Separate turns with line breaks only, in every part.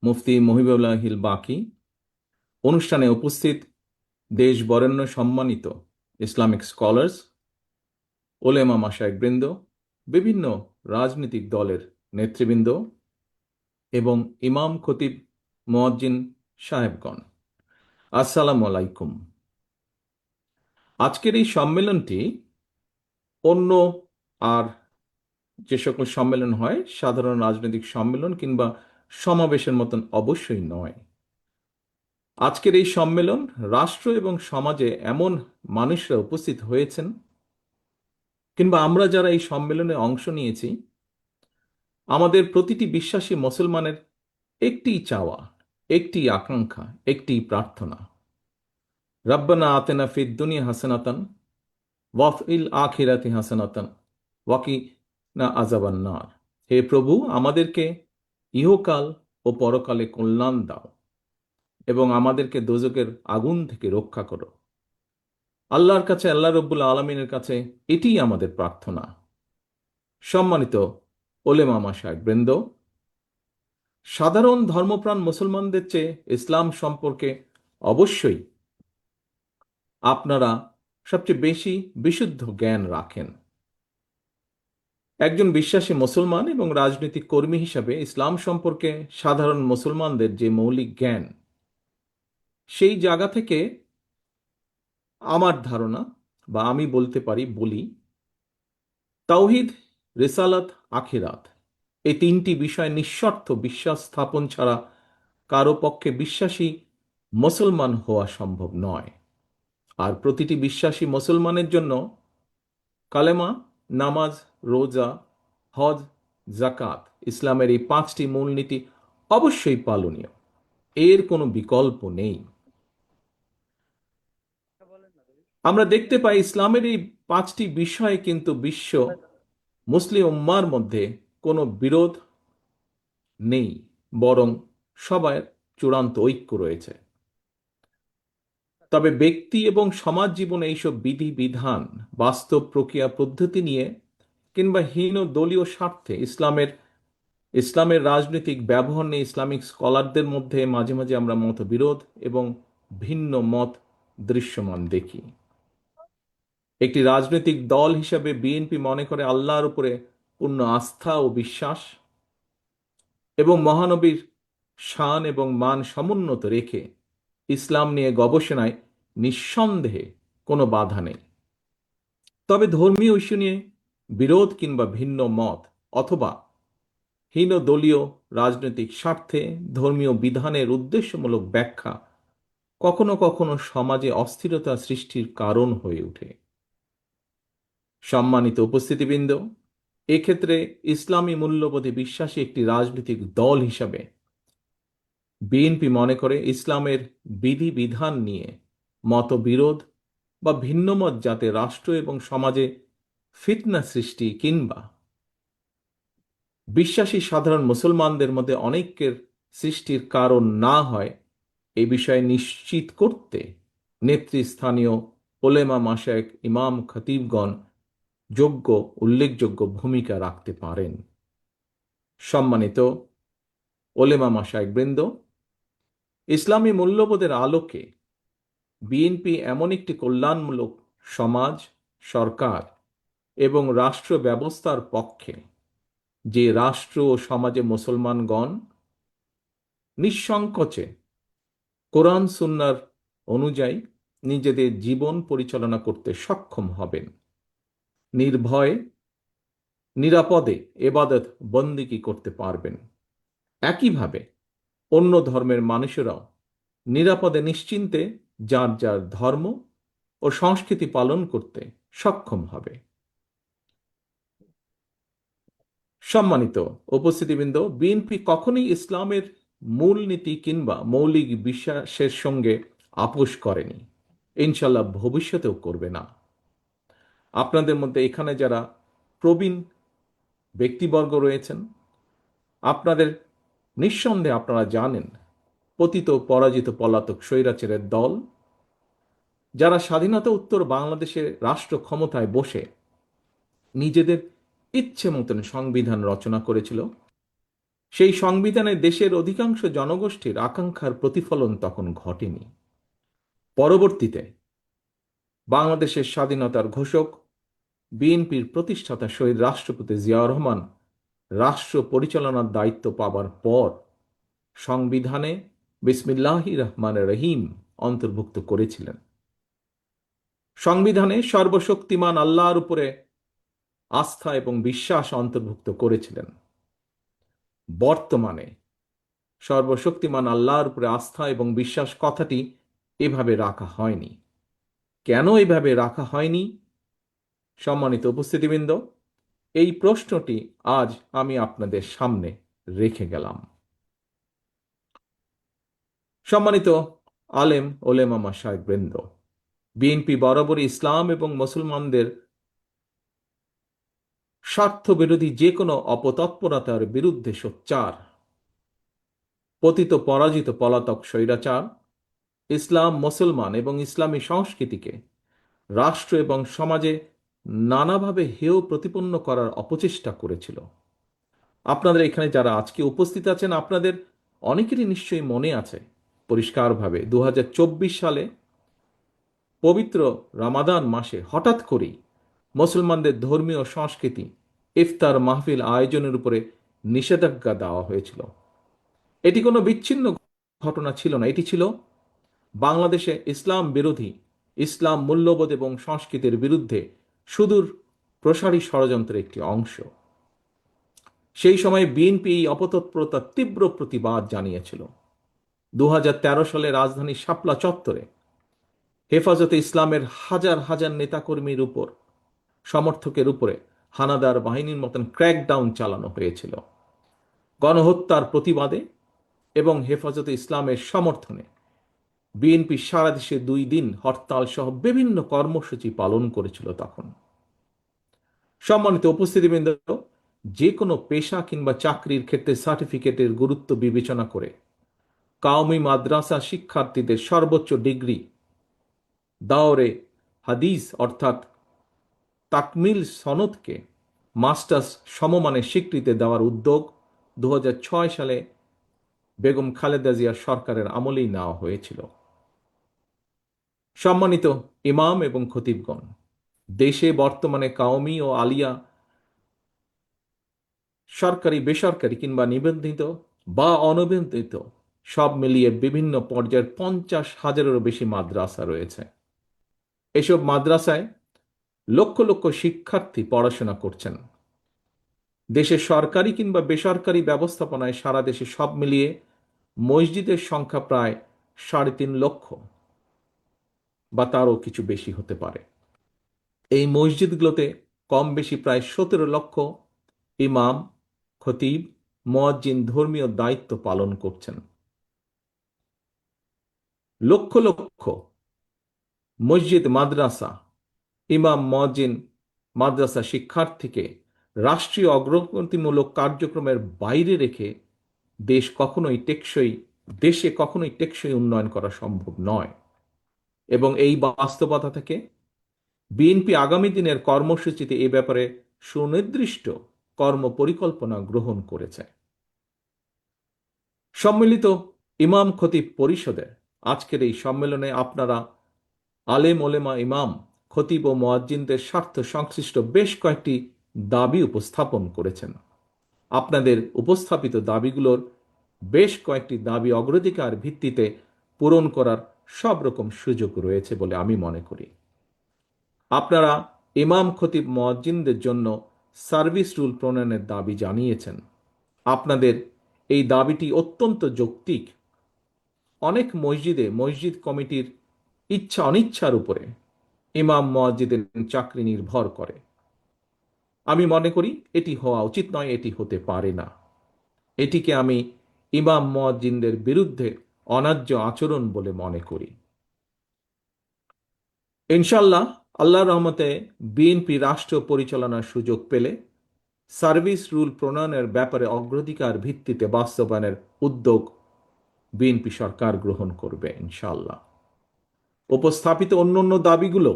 মুফতি মহিবুল্লাহিল বাকি, অনুষ্ঠানে উপস্থিত দেশ বরেণ্য সম্মানিত ইসলামিক স্কলার্স, ওলেমা মাশায়েখবৃন্দ, বিভিন্ন রাজনৈতিক দলের নেতৃবৃন্দ এবং ইমাম খতিব মুয়াজ্জিন সাহেবগণ, আসসালামু আলাইকুম। আজকের এই সম্মেলনটি অন্য আর যে সকল সম্মেলন হয়, সাধারণ রাজনৈতিক সম্মেলন কিংবা সমাবেশের মতন অবশ্যই নয়। আজকের এই সম্মেলন রাষ্ট্র এবং সমাজে এমন মানুষরা উপস্থিত হয়েছেন, কিংবা আমরা যারা এই সম্মেলনে অংশ নিয়েছি, আমাদের প্রতিটি বিশ্বাসী মুসলমানের একটি চাওয়া, একটি আকাঙ্ক্ষা, একটি প্রার্থনা, রব্বানা আতেনা ফিদ দুনিয়া হাসানাতান ওয়া ফিল আখিরাতি হাসানাতান ওয়া কিনা আযাবান নার। হে প্রভু, আমাদেরকে ইহকাল ও পরকালে কল্যাণ দাও এবং আমাদেরকে দোজকের আগুন থেকে রক্ষা করো। আল্লাহর কাছে, আল্লাহ রব্বুল আলমিনের কাছে এটিই আমাদের প্রার্থনা। সম্মানিত ওলেমা মাশায়েখবৃন্দ, সাধারণ ধর্মপ্রাণ মুসলমানদের চেয়ে ইসলাম সম্পর্কে অবশ্যই আপনারা সবচেয়ে বেশি বিশুদ্ধ জ্ঞান রাখেন। একজন বিশ্বাসী মুসলমান এবং রাজনৈতিক কর্মী হিসাবে ইসলাম সম্পর্কে সাধারণ মুসলমানদের যে মৌলিক জ্ঞান, সেই জায়গা থেকে আমার ধারণা, বা আমি বলতে পারি, বলি, তাওহিদ, রিসালাত, আখিরাত, এই তিনটি বিষয় নিঃশর্ত বিশ্বাস স্থাপন ছাড়া কারো পক্ষে বিশ্বাসী মুসলমান হওয়া সম্ভব নয়। আর প্রতিটি বিশ্বাসী মুসলমানের জন্য কালেমা, নামাজ, রোজা, হজ, জাকাত, ইসলামের এই পাঁচটি মূলনীতি অবশ্যই পালনীয়, এর কোনো বিকল্প নেই। আমরা দেখতে পাই ইসলামের এই পাঁচটি বিষয়ে কিন্তু বিশ্ব মুসলিম উম্মার মধ্যে কোনো বিরোধ নেই, বরং সবার চূড়ান্ত ঐক্য রয়েছে। তবে ব্যক্তি এবং সমাজ জীবনে এইসব বিধি বিধান, বাস্তব প্রক্রিয়া পদ্ধতি নিয়ে কিংবা হীন দলীয় স্বার্থে ইসলামের রাজনৈতিক ব্যবহার নিয়ে ইসলামিক স্কলারদের মধ্যে মাঝে মাঝে আমরা মতবিরোধ এবং ভিন্ন মত দৃশ্যমান দেখি। একটি রাজনৈতিক দল হিসাবে বিএনপি মনে করে আল্লাহর উপরে পূর্ণ আস্থা ও বিশ্বাস এবং মহানবীর শান এবং মান সমুন্নত রেখে ইসলাম নিয়ে গবেষণায় নিঃসন্দেহে কোনো বাধা নেই। তবে ধর্মীয় ইস্যু নিয়ে বিরোধ কিংবা ভিন্ন মত অথবা হীন দলীয় রাজনৈতিক স্বার্থে ধর্মীয় বিধানের উদ্দেশ্যমূলক ব্যাখ্যা কখনো কখনো সমাজে অস্থিরতা সৃষ্টির কারণ হয়ে ওঠে। সম্মানিত উপস্থিতিবৃন্দ, এক্ষেত্রে ইসলামী মূল্যবোধে বিশ্বাসী একটি রাজনৈতিক দল হিসাবে বিএনপি মনে করে ইসলামের বিধি বিধান নিয়ে মতবিরোধ বা ভিন্নমত যাতে রাষ্ট্র এবং সমাজে ফিতনা সৃষ্টি কিংবা বিশ্বাসী সাধারণ মুসলমানদের মধ্যে অনৈক্যের সৃষ্টির কারণ না হয়, এ বিষয়ে নিশ্চিত করতে নেতৃস্থানীয় ওলেমা মাশায়েখ, ইমাম খতিবগণ উল্লেখযোগ্য ভূমিকা রাখতে পারেন। সম্মানিত ওলেমা মাশায়েখবৃন্দ, ইসলামী মূল্যবোধের আলোকে বিএনপি এমন একটি কল্যাণমূলক সমাজ, সরকার এবং রাষ্ট্র ব্যবস্থার পক্ষে যে রাষ্ট্র ও সমাজে মুসলমানগণ নিঃসংকোচে কোরআন সুন্নাহর অনুযায়ী নিজেদের জীবন পরিচালনা করতে সক্ষম হবেন, নির্ভয়ে নিরাপদে এবাদত বন্দিগি করতে পারবেন। একইভাবে অন্য ধর্মের মানুষেরাও নিরাপদে নিশ্চিন্তে যার যার ধর্ম ও সংস্কৃতি পালন করতে সক্ষম হবে। সম্মানিত উপস্থিতিবৃন্দ, বিএনপি কখনোই ইসলামের মূলনীতি কিংবা মৌলিক বিশ্বাসের সঙ্গে আপোষ করেনি, ইনশাল্লাহ ভবিষ্যতেও করবে না। আপনাদের মধ্যে এখানে যারা প্রবীণ ব্যক্তিবর্গ রয়েছেন, আপনাদের নিঃসন্দেহে আপনারা জানেন পতিত পরাজিত পলাতক স্বৈরাচারের দল যারা স্বাধীনতা উত্তর বাংলাদেশের রাষ্ট্র ক্ষমতায় বসে নিজেদের ইচ্ছে মতন সংবিধান রচনা করেছিল, সেই সংবিধানে দেশের অধিকাংশ জনগোষ্ঠীর আকাঙ্ক্ষার প্রতিফলন তখন ঘটেনি। পরবর্তীতে বাংলাদেশের স্বাধীনতার ঘোষক, বিএনপির প্রতিষ্ঠাতা শহীদ রাষ্ট্রপতি জিয়াউর রহমান রাষ্ট্র পরিচালনার দায়িত্ব পাবার পর সংবিধানে বিসমিল্লাহির রহমানির রহিম অন্তর্ভুক্ত করেছিলেন। সংবিধানে সর্বশক্তিমান আল্লাহর উপরে আস্থা এবং বিশ্বাস অন্তর্ভুক্ত করেছিলেন। বর্তমানে সর্বশক্তিমান আল্লাহর উপরে আস্থা এবং বিশ্বাস কথাটি এভাবে রাখা হয়নি। কেন এভাবে রাখা হয়নি? সম্মানিত উপস্থিতিবৃন্দ, এই প্রশ্নটি আজ আমি আপনাদের সামনে রেখে গেলাম। সম্মানিত আলেম ওলেমা মাশায়েখবৃন্দ, বিএনপি বরাবরই ইসলাম এবং মুসলমানদের স্বার্থবিরোধী যে কোনো অপতৎপরতার বিরুদ্ধে সোচ্চার। পতিত পরাজিত পলাতক স্বৈরাচার ইসলাম, মুসলমান এবং ইসলামী সংস্কৃতিকে রাষ্ট্র এবং সমাজে নানাভাবে হেয় প্রতিপন্ন করার অপচেষ্টা করেছিল। আপনাদের এখানে যারা আজকে উপস্থিত আছেন, আপনাদের অনেকেরই নিশ্চয়ই মনে আছে পরিষ্কারভাবে 2024 সালে পবিত্র রমাদান মাসে হঠাৎ করেই মুসলমানদের ধর্মীয় সংস্কৃতি ইফতার মাহফিল আয়োজনের উপরে নিষেধাজ্ঞা দেওয়া হয়েছিল। এটি কোনো বিচ্ছিন্ন ঘটনা ছিল না, এটি ছিল বাংলাদেশে ইসলাম বিরোধী, ইসলাম মূল্যবোধ এবং সংস্কৃতির বিরুদ্ধে সুদূর প্রসারী ষড়যন্ত্রের একটি অংশ। সেই সময় বিএনপি এই অপতৎপরতার তীব্র প্রতিবাদ জানিয়েছিল। 2013 সালে রাজধানী শাপলা চত্বরে হেফাজতে ইসলামের হাজার হাজার নেতাকর্মীর উপর, সমর্থকের উপরে হানাদার বাহিনীর মতন ক্র্যাকডাউন চালানো হয়েছিল। গণহত্যার প্রতিবাদে এবং হেফাজতে ইসলামের সমর্থনে বিএনপি সারা দেশে 2 দিন হরতাল সহ বিভিন্ন কর্মসূচি পালন করেছিল তখন। সম্মানিত উপস্থিতিবৃন্দ, যে কোনো পেশা কিংবা চাকরির ক্ষেত্রে সার্টিফিকেটের গুরুত্ব বিবেচনা করে কাওমি মাদ্রাসা শিক্ষার্থীদের সর্বোচ্চ ডিগ্রি দাওরে হাদিস অর্থাৎ তাকমিল সনদকে মাস্টার্স সমমানের স্বীকৃতি দেওয়ার উদ্যোগ 2006 সালে বেগম খালেদা জিয়ার সরকারের আমলেই নেওয়া হয়েছিল। সম্মানিত ইমাম এবং খতিবগণ, দেশে বর্তমানে কাওমি ও আলিয়া সরকারি, বেসরকারি কিংবা নিবন্ধিত বা অনিবন্ধিত সব মিলিয়ে বিভিন্ন পর্যায়ের 50,000-এরও বেশি মাদ্রাসা রয়েছে। এসব মাদ্রাসায় লক্ষ লক্ষ শিক্ষার্থী পড়াশোনা করছেন। দেশের সরকারি কিংবা বেসরকারি ব্যবস্থাপনায় সারা দেশে সব মিলিয়ে মসজিদের সংখ্যা প্রায় 3.5 লক্ষ বা তারও কিছু বেশি হতে পারে। এই মসজিদগুলোতে কম বেশি প্রায় 17 লক্ষ ইমাম, খতিব, মুয়াজ্জিন ধর্মীয় দায়িত্ব পালন করছেন। লক্ষ লক্ষ মসজিদ, মাদ্রাসা, ইমাম, মুয়াজ্জিন, মাদ্রাসা শিক্ষার্থীকে রাষ্ট্রীয় অগ্রগতিমূলক কার্যক্রমের বাইরে রেখে দেশে কখনোই টেকসই উন্নয়ন করা সম্ভব নয়। এবং এই বাস্তবতা থেকে বিএনপি আগামী দিনের কর্মসূচিতে এ ব্যাপারে সুনির্দিষ্ট কর্মপরিকল্পনা গ্রহণ করেছে। সম্মিলিত ইমাম খতিব পরিষদের আজকের এই সম্মেলনে আপনারা আলেম ওলেমা, ইমাম, খতিব ও মুয়াজ্জিনদের স্বার্থ সংশ্লিষ্ট বেশ কয়েকটি দাবি উপস্থাপন করেছেন। আপনাদের উপস্থাপিত দাবিগুলোর বেশ কয়েকটি দাবি অগ্রাধিকার ভিত্তিতে পূরণ করার সব রকম সুযোগ রয়েছে বলে আমি মনে করি। আপনারা ইমাম, খতিব, মুয়াজ্জিনদের জন্য সার্ভিস রুল প্রণয়নের দাবি জানিয়েছেন। আপনাদের এই দাবিটি অত্যন্ত যৌক্তিক। অনেক মসজিদে মসজিদ কমিটির ইচ্ছা অনিচ্ছার উপরে ইমাম, মুয়াজ্জিনের চাকরি নির্ভর করে। আমি মনে করি এটি হওয়া উচিত নয়, এটি হতে পারে না। এটিকে আমি ইমাম, মুয়াজ্জিনদের বিরুদ্ধে অন্যায্য আচরণ বলে মনে করি। ইনশাল্লাহ আল্লাহর রহমতে বিএনপি রাষ্ট্র পরিচালনার সুযোগ পেলে সার্ভিস রুল প্রণয়নের ব্যাপারে অগ্রাধিকার ভিত্তিতে বাস্তবায়নের উদ্যোগ বিএনপি সরকার গ্রহণ করবে ইনশাল্লাহ। উপস্থাপিত অন্যান্য দাবিগুলো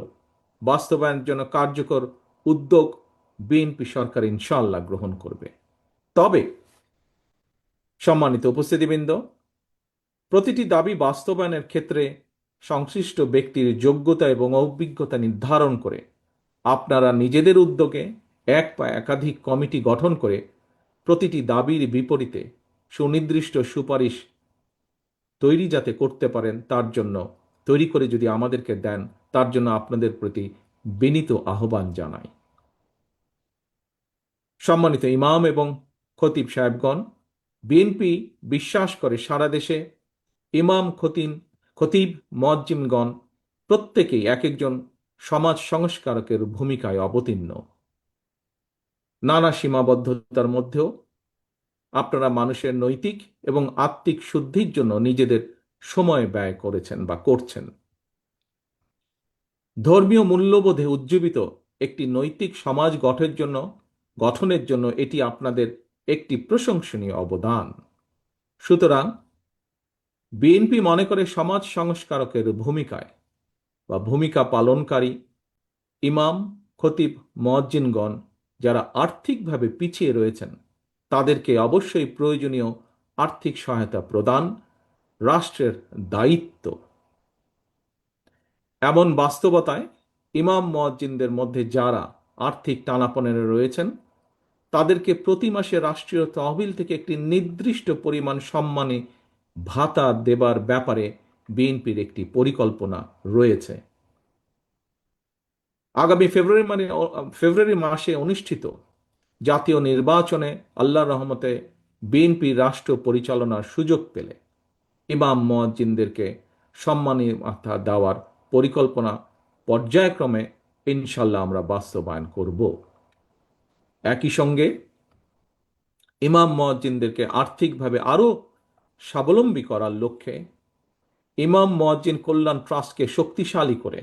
বাস্তবায়নের জন্য কার্যকর উদ্যোগ বিএনপি সরকার ইনশাল্লাহ গ্রহণ করবে। তবে সম্মানিত উপস্থিতিবৃন্দ, প্রতিটি দাবি বাস্তবায়নের ক্ষেত্রে সংশ্লিষ্ট ব্যক্তির যোগ্যতা এবং অভিজ্ঞতা নির্ধারণ করে আপনারা নিজেদের উদ্যোগে এক বা একাধিক কমিটি গঠন করে প্রতিটি দাবির বিপরীতে সুনির্দিষ্ট সুপারিশ তৈরি যাতে করতে পারেন তার জন্য তৈরি করে যদি আমাদেরকে দেন, তার জন্য আপনাদের প্রতি বিনীত আহ্বান জানাই। সম্মানিত ইমাম এবং খতিব সাহেবগণ, বিএনপি বিশ্বাস করে সারা দেশে ইমাম, খতিব, মুয়াজ্জিমগণ প্রত্যেকেই এক একজন সমাজ সংস্কারকের ভূমিকায় অবতীর্ণ। নানা সীমাবদ্ধতার মধ্যেও আপনারা মানুষের নৈতিক এবং আত্মিক শুদ্ধির জন্য নিজেদের সময় ব্যয় করেছেন বা করছেন। ধর্মীয় মূল্যবোধে উজ্জীবিত একটি নৈতিক সমাজ গঠনের জন্য এটি আপনাদের একটি প্রশংসনীয় অবদান। সুতরাং বিএনপি মনে করে সমাজ সংস্কারকের ভূমিকা পালনকারী ইমাম, খতিব, মুয়াজ্জিনগণ যারা আর্থিকভাবে পিছিয়ে রয়েছেন তাদেরকে অবশ্যই প্রয়োজনীয় আর্থিক সহায়তা প্রদান রাষ্ট্রের দায়িত্ব। এমন বাস্তবতায় ইমাম, মুয়াজ্জিনদের মধ্যে যারা আর্থিক টানাপোড়েনে রয়েছেন তাদেরকে প্রতি মাসে রাষ্ট্রীয় তহবিল থেকে একটি নির্দিষ্ট পরিমাণ সম্মানী ভাতা দেবার ব্যাপারে বিএনপির একটি পরিকল্পনা রয়েছে। আগামী ফেব্রুয়ারি মাসে অনুষ্ঠিত জাতীয় নির্বাচনে আল্লাহর রহমতে বিএনপি রাষ্ট্র পরিচালনার সুযোগ পেলে ইমাম, মুয়াজ্জিনদেরকে সম্মানী ভাতা দেওয়ার পরিকল্পনা পর্যায়ক্রমে ইনশাল্লাহ আমরা বাস্তবায়ন করব। একই সঙ্গে ইমাম, মুয়াজ্জিনদেরকে আর্থিকভাবে আরও স্বাবলম্বী করার লক্ষ্যে ইমাম, মুয়াজ্জিন কল্যাণ ট্রাস্টকে শক্তিশালী করে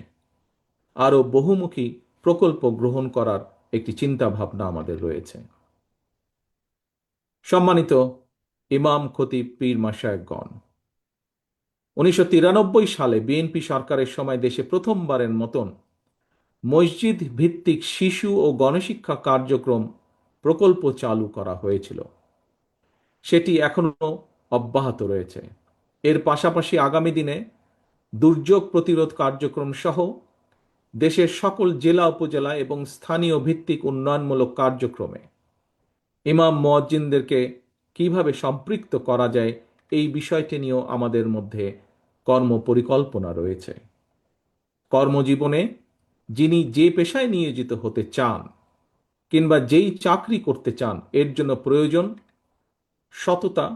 আরও বহুমুখী প্রকল্প গ্রহণ করার একটি চিন্তা ভাবনা আমাদের রয়েছে। সম্মানিত ইমাম, খতিব, পীর, মাশায়েখগণ, 1993 সালে বিএনপি সরকারের সময় দেশে প্রথমবারের মতন মসজিদ ভিত্তিক শিশু ও গণশিক্ষা কার্যক্রম প্রকল্প চালু করা হয়েছিল। সেটি এখনো অব্যাহত রয়েছে। এর পাশাপাশি আগামী দিনে দুর্যোগ প্রতিরোধ কার্যক্রম সহ দেশের সকল জেলা, উপজেলা এবং স্থানীয় ভিত্তিক উন্নয়নমূলক কার্যক্রমে ইমাম, মুয়াজ্জিনদেরকে কিভাবে সম্পৃক্ত করা যায় এই বিষয়টি নিয়েও আমাদের মধ্যে কর্মপরিকল্পনা রয়েছে। কর্মজীবনে যিনি যে পেশায় নিয়োজিত হতে চান কিংবা যেই চাকরি করতে চান এর জন্য প্রয়োজন সততা,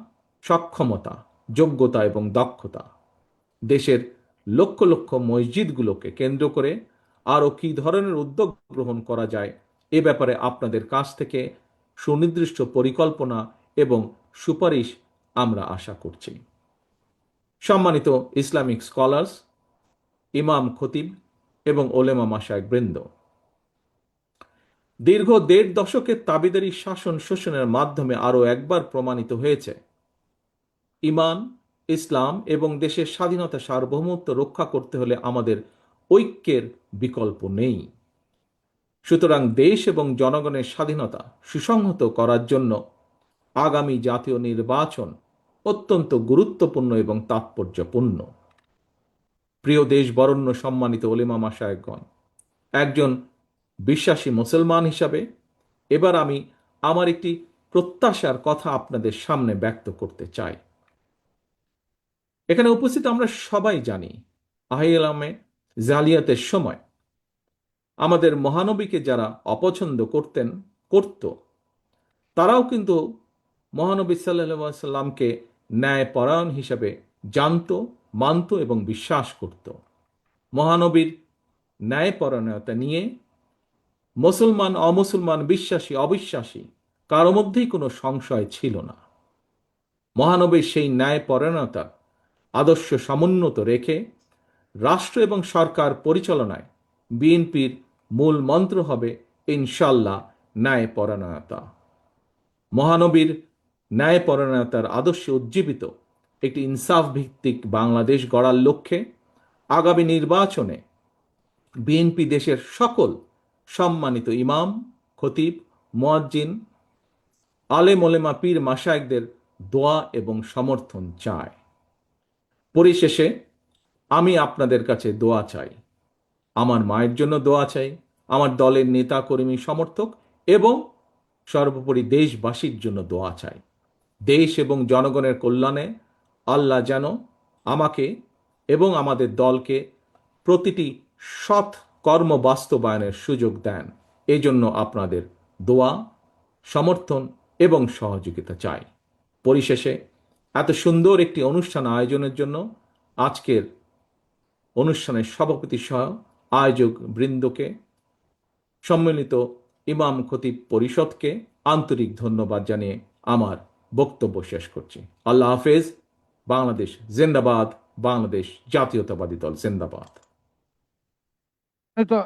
সক্ষমতা, যোগ্যতা এবং দক্ষতা। দেশের লক্ষ লক্ষ মসজিদগুলোকে কেন্দ্র করে আরও কী ধরনের উদ্যোগ গ্রহণ করা যায় এ ব্যাপারে আপনাদের কাছ থেকে সুনির্দিষ্ট পরিকল্পনা এবং সুপারিশ আমরা আশা করছি। সম্মানিত ইসলামিক স্কলার্স, ইমাম, খতিব এবং ওলেমা মাশায়েখবৃন্দ, দীর্ঘ ১.৫ দশকের তাবেদারি শাসন শোষণের মাধ্যমে আরও একবার প্রমাণিত হয়েছে ঈমান, ইসলাম এবং দেশের স্বাধীনতা, সার্বভৌমত্ব রক্ষা করতে হলে আমাদের ঐক্যের বিকল্প নেই। সুতরাং দেশ এবং জনগণের স্বাধীনতা সুসংহত করার জন্য আগামী জাতীয় নির্বাচন অত্যন্ত গুরুত্বপূর্ণ এবং তাৎপর্যপূর্ণ। প্রিয় দেশ বরেণ্য, সম্মানিত ওলেমা মাশায়েখগণ, একজন বিশ্বাসী মুসলমান হিসাবে এবার আমি আমার একটি প্রত্যাশার কথা আপনাদের সামনে ব্যক্ত করতে চাই। এখানে উপস্থিত আমরা সবাই জানি আহলামে জালিয়াতের সময় আমাদের মহানবীকে যারা অপছন্দ করত তারাও কিন্তু মহানবী সাল্লাল্লাহু আলাইহি সাল্লামকে ন্যায়পরায়ণ হিসাবে জানত, মানত এবং বিশ্বাস করত। মহানবীর ন্যায়পরায়ণতা নিয়ে মুসলমান, অমুসলমান, বিশ্বাসী, অবিশ্বাসী কারো মধ্যেই কোনো সংশয় ছিল না। মহানবীর সেই ন্যায়পরায়ণতার আদর্শ সমুন্নত রেখে রাষ্ট্র এবং সরকার পরিচালনায় বিএনপির মূল মন্ত্র হবে ইনশাল্লাহ ন্যায়পরায়ণতা। মহানবীর ন্যায়পরায়ণতার আদর্শে উজ্জীবিত একটি ইনসাফ ভিত্তিক বাংলাদেশ গড়ার লক্ষ্যে আগামী নির্বাচনে বিএনপি দেশের সকল সম্মানিত ইমাম, খতিব, মুয়াজ্জিন, আলেম, ওলেমা, পীর, মাশায়েখদের দোয়া এবং সমর্থন চায়। পরিশেষে আমি আপনাদের কাছে দোয়া চাই, আমার মায়ের জন্য দোয়া চাই, আমার দলের নেতা কর্মী সমর্থক এবং সর্বোপরি দেশবাসীর জন্য দোয়া চাই। দেশ এবং জনগণের কল্যাণে আল্লাহ যেন আমাকে এবং আমাদের দলকে প্রতিটি সৎ কর্ম বাস্তবায়নের সুযোগ দেন। এজন্য আপনাদের দোয়া, সমর্থন এবং সহযোগিতা চাই। পরিশেষে এত সুন্দর একটি অনুষ্ঠান আয়োজনের জন্য আজকের অনুষ্ঠানের সভাপতি সহ আয়োজক বৃন্দকে, সম্মিলিত ইমাম খতিব পরিষদকে আন্তরিক ধন্যবাদ জানিয়ে আমার বক্তব্য শেষ করছি। আল্লাহ হাফেজ। বাংলাদেশ জিন্দাবাদ। বাংলাদেশ জাতীয়তাবাদী দল জিন্দাবাদ।
এটা